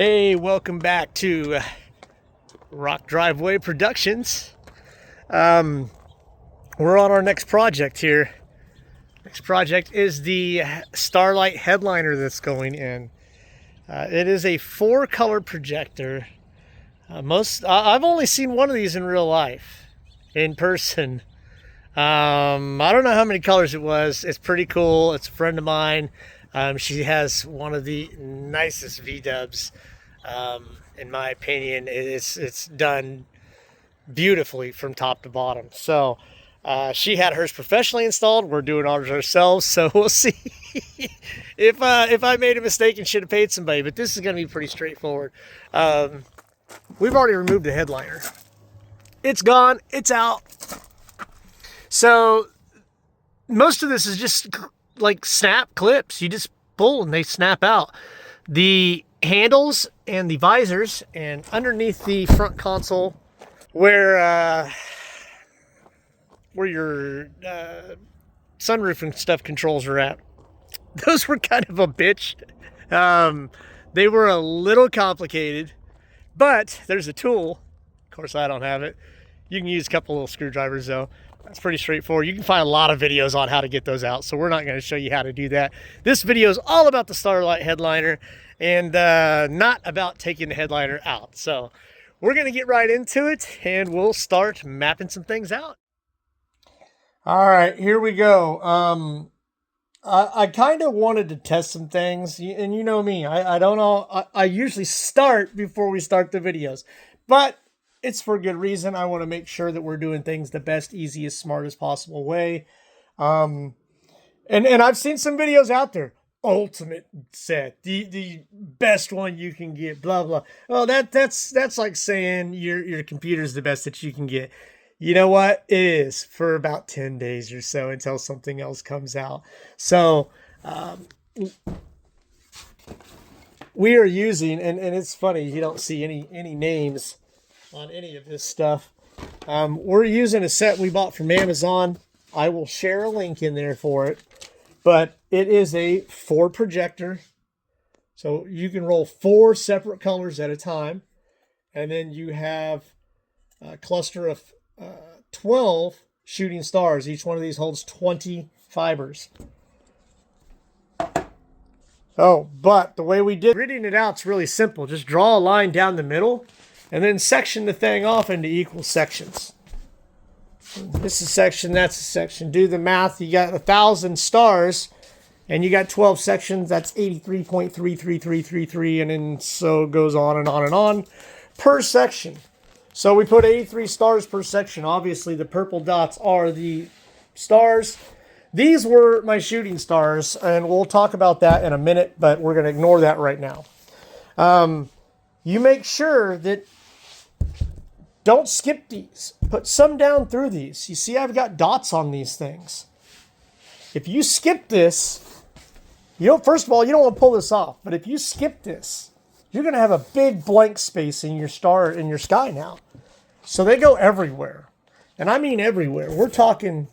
Hey, welcome back to Rock Driveway Productions. We're on our next project here. Next project is the Starlight headliner that's going in. It is a 4-color projector. I've only seen one of these in real life, in person. I don't know how many colors it was. It's pretty cool. It's a friend of mine. She has one of the nicest V-dubs. In my opinion, it's done beautifully from top to bottom. So she had hers professionally installed. We're doing ours ourselves. So we'll see if I made a mistake and should have paid somebody. But this is going to be pretty straightforward. We've already removed the headliner. It's gone. It's out. So most of this is just like snap clips. You just pull and they snap out. The handles and the visors and underneath the front console where your sunroof and stuff controls are at, those were kind of a bitch. They were a little complicated, but there's a tool. Of course, I don't have it. You can use a couple little screwdrivers though. That's pretty straightforward. You can find a lot of videos on how to get those out, so we're not going to show you how to do that. This video is all about the Starlight headliner and not about taking the headliner out. So we're going to get right into it, and we'll start mapping some things out. All right, here we go. I kind of wanted to test some things, and you know me. I don't know. I usually start before we start the videos, but it's for good reason. I want to make sure that we're doing things the best, easiest, smartest possible way. And I've seen some videos out there. Ultimate set, the best one you can get, blah blah. Oh, that's like saying your computer's the best that you can get. You know what? It is for about 10 days or so until something else comes out. So we are using, and it's funny, you don't see any names on any of this stuff. We're using a set we bought from Amazon. I will share a link in there for it, but it is a 4 projector, so you can roll 4 separate colors at a time, and then you have a cluster of 12 shooting stars. Each one of these holds 20 fibers. Oh, but the way we did gridding it out is really simple. Just draw a line down the middle and then section the thing off into equal sections. This is a section, that's a section. Do the math. You got 1,000 stars and you got 12 sections. That's 83.33333, and then so it goes on and on and on per section. So we put 83 stars per section. Obviously, the purple dots are the stars. These were my shooting stars, and we'll talk about that in a minute, but we're going to ignore that right now. You make sure that don't skip these. Put some down through these. You see, I've got dots on these things. If you skip this, first of all, you don't want to pull this off, but if you skip this, you're going to have a big blank space in your sky now. So they go everywhere. And I mean everywhere. We're talking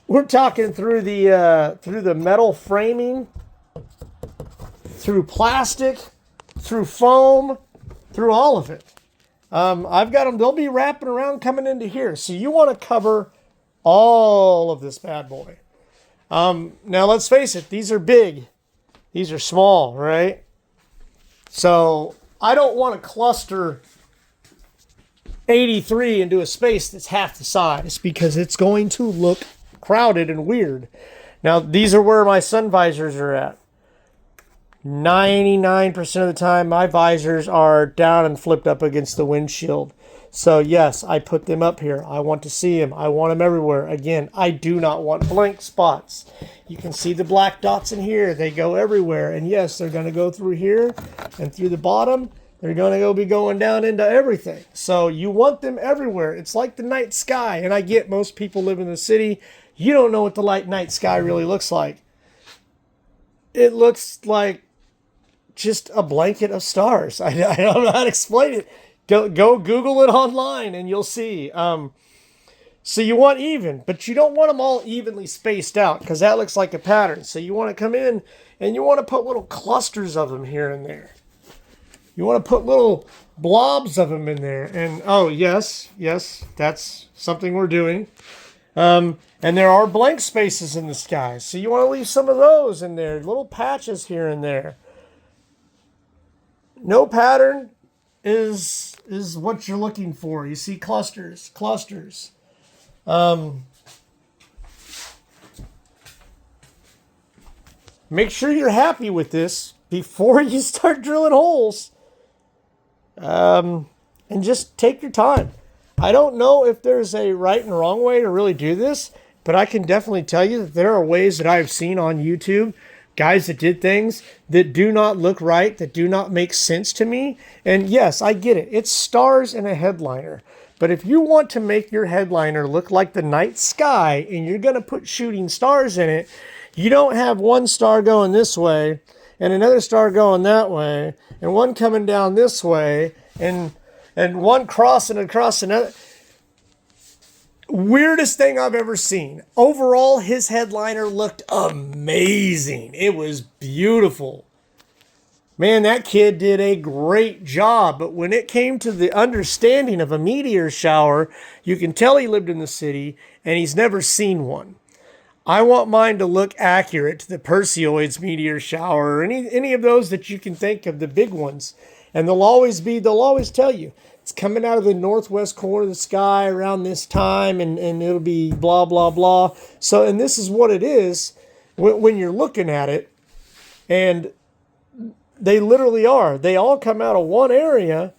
through the metal framing, through plastic, through foam, through all of it. I've got them, they'll be wrapping around coming into here. So you want to cover all of this bad boy. Now let's face it, these are big. These are small, right? So I don't want to cluster 83 into a space that's half the size because it's going to look crowded and weird. Now, these are where my sun visors are at. 99% of the time, my visors are down and flipped up against the windshield. So, yes, I put them up here. I want to see them. I want them everywhere. Again, I do not want blank spots. You can see the black dots in here. They go everywhere. And, yes, they're going to go through here and through the bottom. They're going to be going down into everything. So, you want them everywhere. It's like the night sky. And I get most people live in the city. You don't know what the night sky really looks like. It looks like just a blanket of stars. I don't know how to explain it. Go Google it online and you'll see. So you want even, but you don't want them all evenly spaced out because that looks like a pattern. So you want to come in and you want to put little clusters of them here and there. You want to put little blobs of them in there. And oh, yes, that's something we're doing. And there are blank spaces in the sky. So you want to leave some of those in there. Little patches here and there. No pattern is what you're looking for. You see clusters. Make sure you're happy with this before you start drilling holes. And just take your time. I don't know if there's a right and wrong way to really do this, but I can definitely tell you that there are ways that I've seen on YouTube, guys that did things that do not look right, that do not make sense to me. And yes, I get it. It's stars in a headliner. But if you want to make your headliner look like the night sky and you're going to put shooting stars in it, you don't have one star going this way and another star going that way and one coming down this way and one crossing across another. Weirdest thing I've ever seen. Overall, his headliner looked amazing. It was beautiful. Man, that kid did a great job. But when it came to the understanding of a meteor shower, you can tell he lived in the city and he's never seen one. I want mine to look accurate to the Perseids meteor shower or any of those that you can think of, the big ones. And they'll always tell you, it's coming out of the northwest corner of the sky around this time, and it'll be blah, blah, blah. So, and this is what it is when you're looking at it. And they literally are. They all come out of one area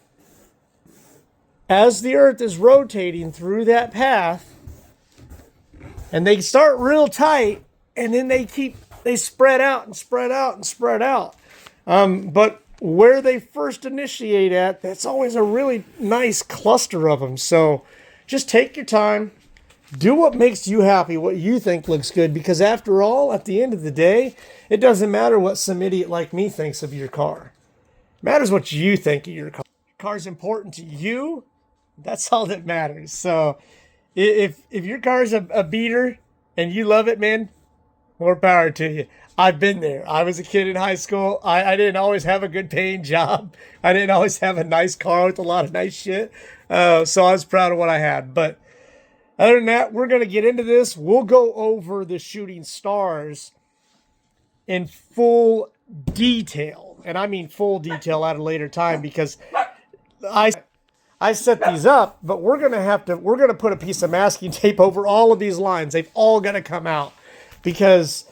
as the Earth is rotating through that path. And they start real tight, and then they spread out and spread out and spread out. But where they first initiate at, that's always a really nice cluster of them. So just take your time. Do what makes you happy, what you think looks good. Because after all, at the end of the day, it doesn't matter what some idiot like me thinks of your car. It matters what you think of your car. Your car's important to you. That's all that matters. So if your car's a beater and you love it, man, more power to you. I've been there. I was a kid in high school. I didn't always have a good paying job. I didn't always have a nice car with a lot of nice shit. So I was proud of what I had. But other than that, we're going to get into this. We'll go over the shooting stars in full detail. And I mean full detail at a later time because I set these up, but we're going to put a piece of masking tape over all of these lines. They've all got to come out because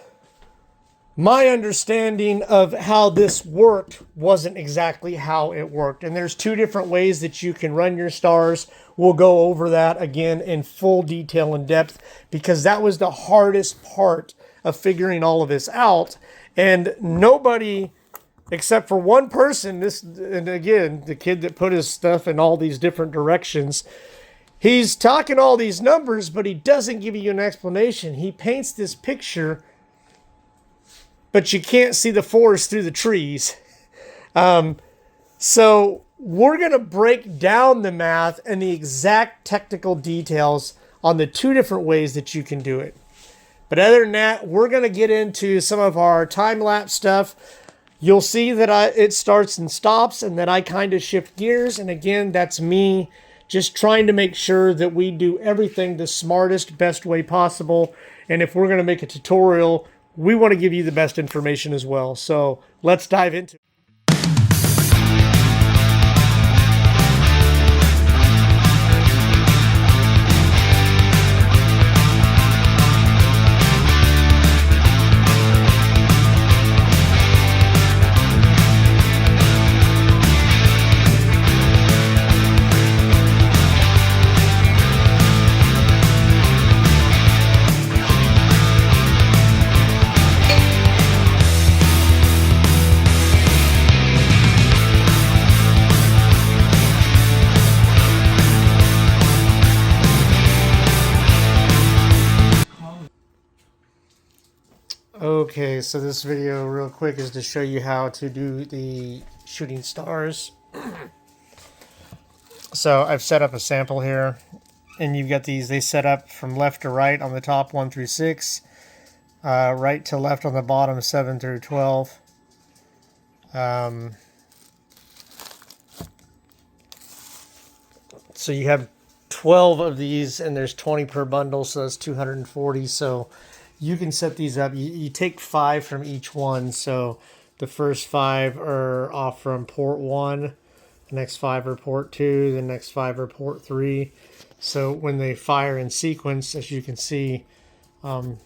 my understanding of how this worked wasn't exactly how it worked. And there's two different ways that you can run your stars. We'll go over that again in full detail and depth because that was the hardest part of figuring all of this out. And nobody, except for one person, and again, the kid that put his stuff in all these different directions, he's talking all these numbers, but he doesn't give you an explanation. He paints this picture, but you can't see the forest through the trees. So we're going to break down the math and the exact technical details on the two different ways that you can do it. But other than that, we're going to get into some of our time-lapse stuff. You'll see that it starts and stops and that I kind of shift gears. And again, that's me just trying to make sure that we do everything the smartest, best way possible. And if we're going to make a tutorial, we want to give you the best information as well. So let's dive into it. Okay, so this video real quick is to show you how to do the shooting stars. So I've set up a sample here, and you've got these, they set up from left to right on the top 1 through 6. right to left on the bottom, 7 through 12. So you have 12 of these, and there's 20 per bundle, so that's 240. So you can set these up. You take 5 from each one. So the first 5 are off from port 1. The next 5 are port 2. The next 5 are port 3. So when they fire in sequence, as you can see, and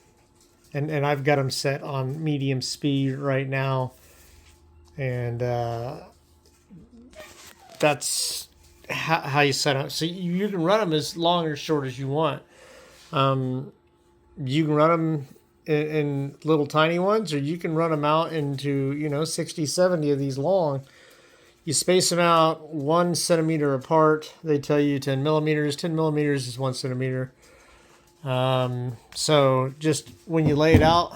I've got them set on medium speed right now. And that's how you set up. So you can run them as long or short as you want. You can run them in little tiny ones, or you can run them out into 60, 70 of these long. You space them out 1 centimeter apart. They tell you 10 millimeters. 10 millimeters is 1 centimeter. So just when you lay it out,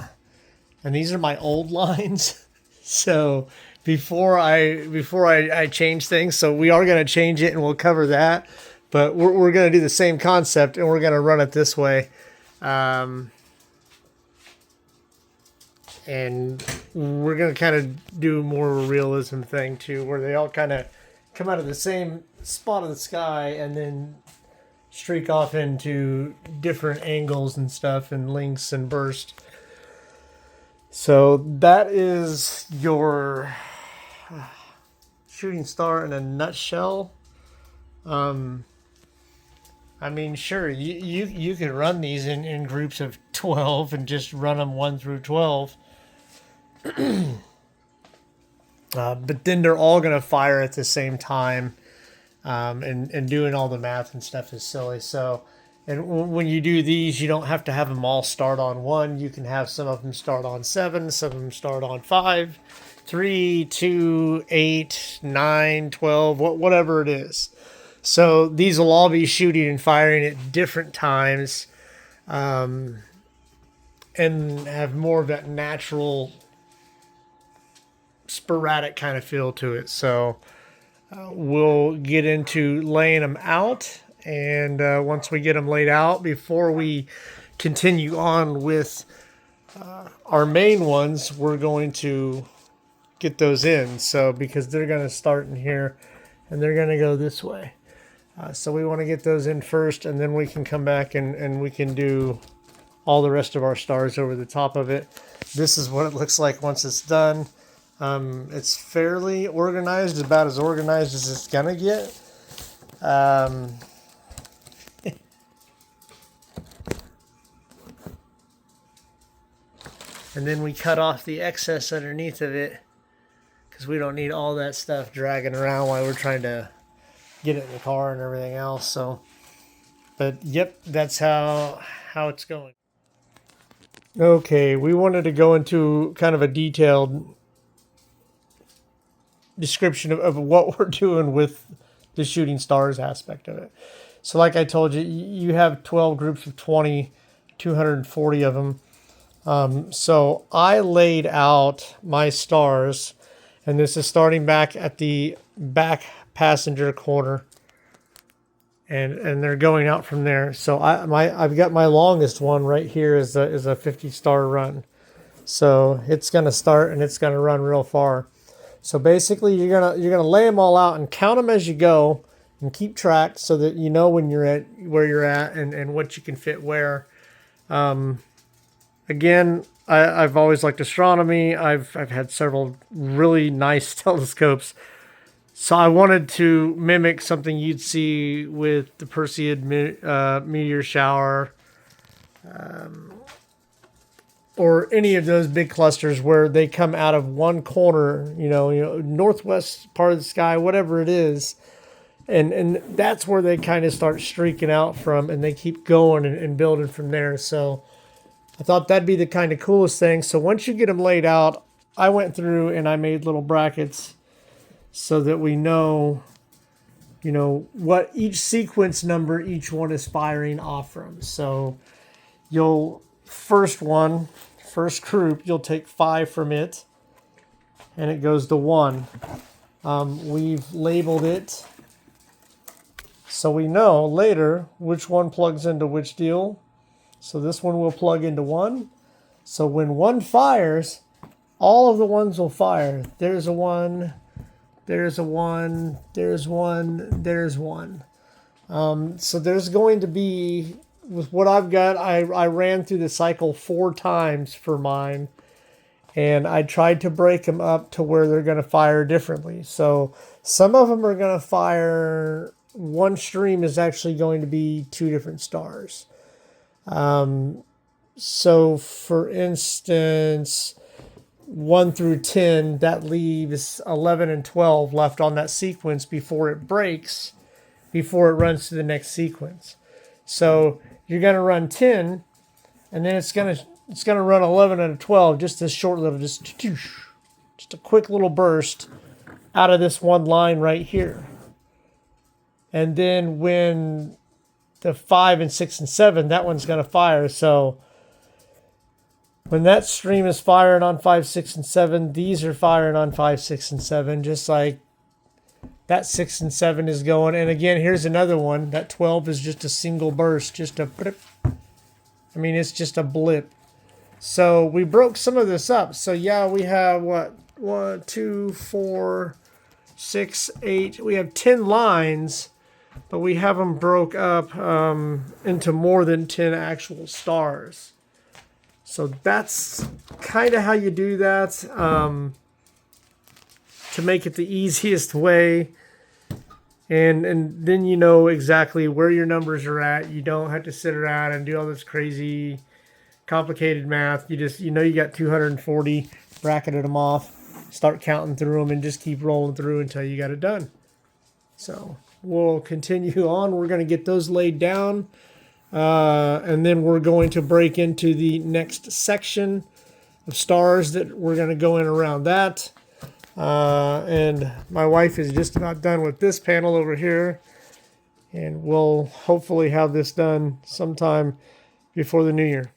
and these are my old lines. So before I change things, so we are going to change it, and we'll cover that. But we're going to do the same concept, and we're going to run it this way. And we're going to kind of do more of a realism thing too, where they all kind of come out of the same spot of the sky and then streak off into different angles and stuff and lengths and burst. So that is your shooting star in a nutshell. I mean, sure, you can run these in groups of 12 and just run them 1 through 12. But then they're all going to fire at the same time, and doing all the math and stuff is silly. So, and when you do these, you don't have to have them all start on 1. You can have some of them start on 7, some of them start on 5, 3, 2, 8, 9, 12, whatever it is. So these will all be shooting and firing at different times, and have more of that natural, sporadic kind of feel to it. So we'll get into laying them out, and once we get them laid out, before we continue on with our main ones, we're going to get those in. So because they're going to start in here and they're going to go this way. So we want to get those in first, and then we can come back and we can do all the rest of our stars over the top of it. This is what it looks like once it's done. It's fairly organized, about as organized as it's gonna get. And then we cut off the excess underneath of it, because we don't need all that stuff dragging around while we're trying to get it in the car and everything else. So, but yep, that's how it's going. Okay, we wanted to go into kind of a detailed description of what we're doing with the shooting stars aspect of it. So like I told you, you have 12 groups of 20, 240 of them. So I laid out my stars, and this is starting back at the back passenger corner, and they're going out from there. So I've got my longest one right here is a 50 star run. So it's going to start and it's going to run real far. So basically you're gonna lay them all out and count them as you go, and keep track so that you know when you're at where you're at and what you can fit where. Again, I've always liked astronomy. I've had several really nice telescopes. So I wanted to mimic something you'd see with the Perseid meteor shower, or any of those big clusters where they come out of one corner, northwest part of the sky, whatever it is. And that's where they kind of start streaking out from, and they keep going and building from there. So I thought that'd be the kind of coolest thing. So once you get them laid out, I went through and I made little brackets so that we know, what each sequence number each one is firing off from. So first group, you'll take 5 from it, and it goes to 1. We've labeled it so we know later which one plugs into which deal. So this one will plug into 1. So when one fires, all of the ones will fire. There's a one, there's a one, there's one, there's one. So there's going to be, with what I've got, I ran through the cycle 4 times for mine. And I tried to break them up to where they're going to fire differently. So some of them are going to fire, one stream is actually going to be 2 different stars. So for instance, 1 through 10, that leaves 11 and 12 left on that sequence before it breaks, before it runs to the next sequence. So you're going to run 10, and then it's going to run 11 and 12, just this short little, just a quick little burst out of this one line right here. And then when the 5 and 6 and 7, that one's going to fire. So when that stream is firing on 5, 6, and 7, these are firing on 5, 6, and 7, just like that 6 and 7 is going. And again, here's another one. That 12 is just a single burst, just a blip. I mean, it's just a blip. So we broke some of this up. So yeah, we have what? 1, 2, 4, 6, 8. We have 10 lines, but we have them broke up into more than 10 actual stars. So that's kind of how you do that, to make it the easiest way. And then you know exactly where your numbers are at. You don't have to sit around and do all this crazy complicated math. You just, you know, you got 240, bracketed them off, start counting through them, and just keep rolling through until you got it done. So we'll continue on. We're going to get those laid down. And then we're going to break into the next section of stars that we're going to go in around that. And my wife is just about done with this panel over here. And we'll hopefully have this done sometime before the new year.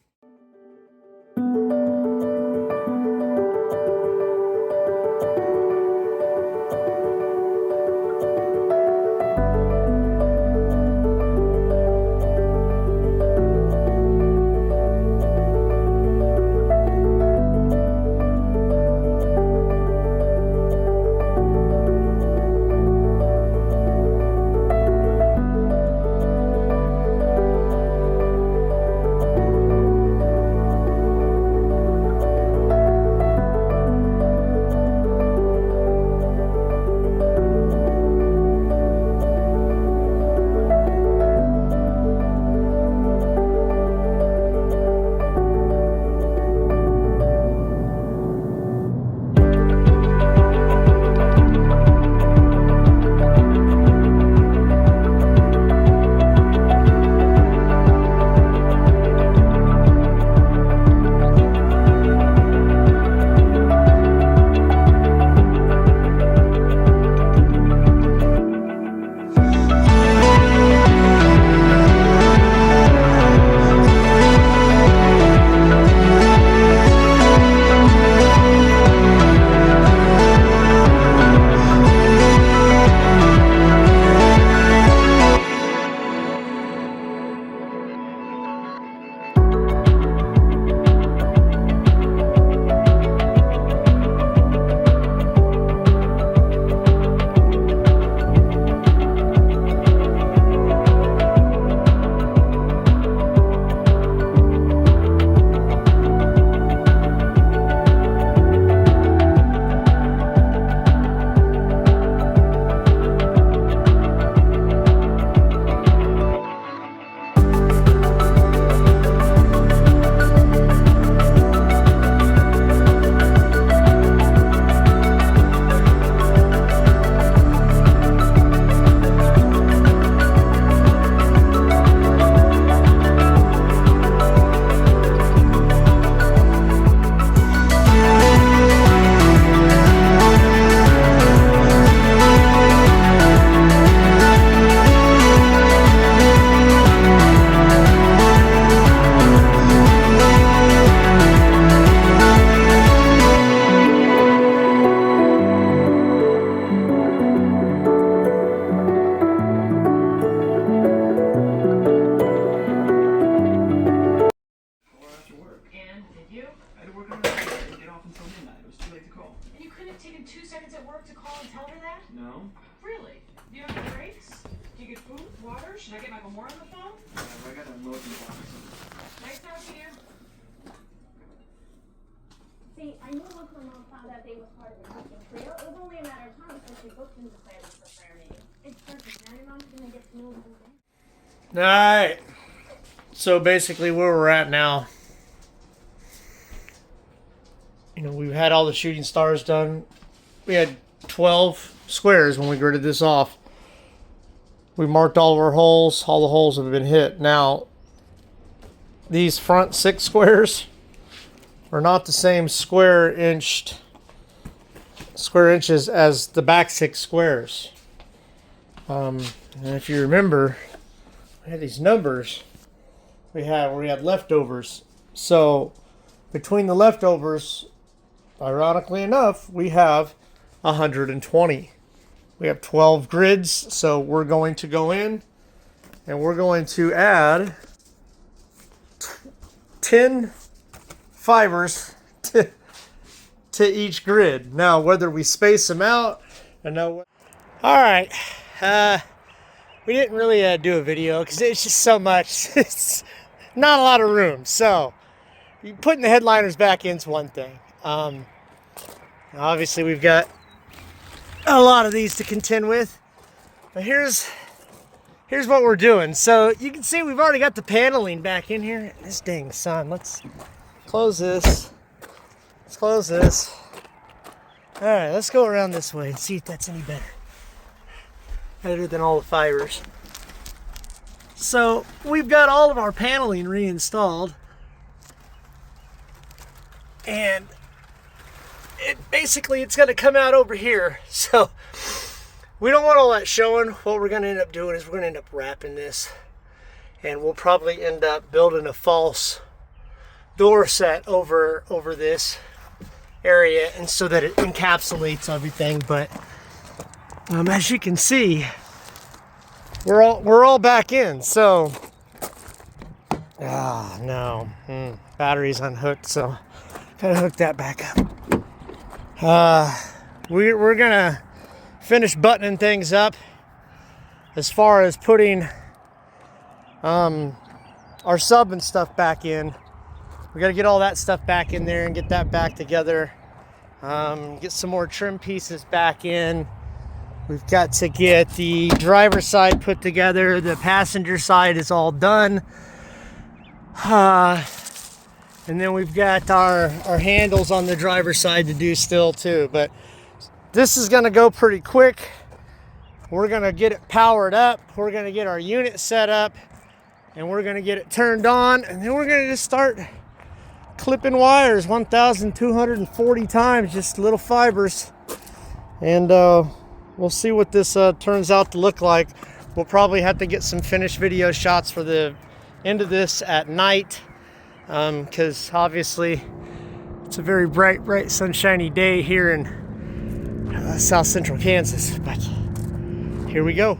to call and tell her that? No. Really? Do you have any breaks? Do you get food, water? Should I get Michael Moore on the phone? I got a motion box. Nice talking to you. See, I knew once my mom found out they was part of the cooking trio, it was only a matter of time before she booked them to play with the prayer meeting. It's perfect. Now your mom's gonna get to know the whole thing. Alright. So basically where we're at now, you know, we've had all the shooting stars done. We had 12 squares when we gridded this off. We marked all of our holes. All the holes have been hit. Now, these front 6 squares are not the same square inches as the back 6 squares. And if you remember, we had these numbers we had leftovers. So between the leftovers, ironically enough, we have 120. We have 12 grids, so we're going to go in and we're going to add 10 fibers to each grid. Now, whether we space them out or no. All right. We didn't really do a video because it's just so much. It's not a lot of room. So putting the headliners back in is one thing. Obviously, we've got a lot of these to contend with. But here's what we're doing. So you can see we've already got the paneling back in here. This dang sun. Let's close this. Let's close this. All right, let's go around this way and see if that's any better. Better than all the fibers. So we've got all of our paneling reinstalled. And it's going to come out over here. So we don't want all that showing. What we're going to end up doing is we're going to end up wrapping this. And we'll probably end up building a false door set over this area, and so that it encapsulates everything. But as you can see, we're all back in. So no, battery's unhooked, so gotta hook that back up. We're gonna finish buttoning things up as far as putting our sub and stuff back in. We got to get all that stuff back in there and get that back together. Get some more trim pieces back in. We've got to get the driver's side put together. The passenger side is all done. And then we've got our handles on the driver's side to do still too. But this is going to go pretty quick. We're going to get it powered up. We're going to get our unit set up. And we're going to get it turned on. And then we're going to just start clipping wires 1,240 times, just little fibers, and we'll see what this turns out to look like. We'll probably have to get some finished video shots for the end of this at night, because obviously it's a very bright sunshiny day here in South Central Kansas. But here we go.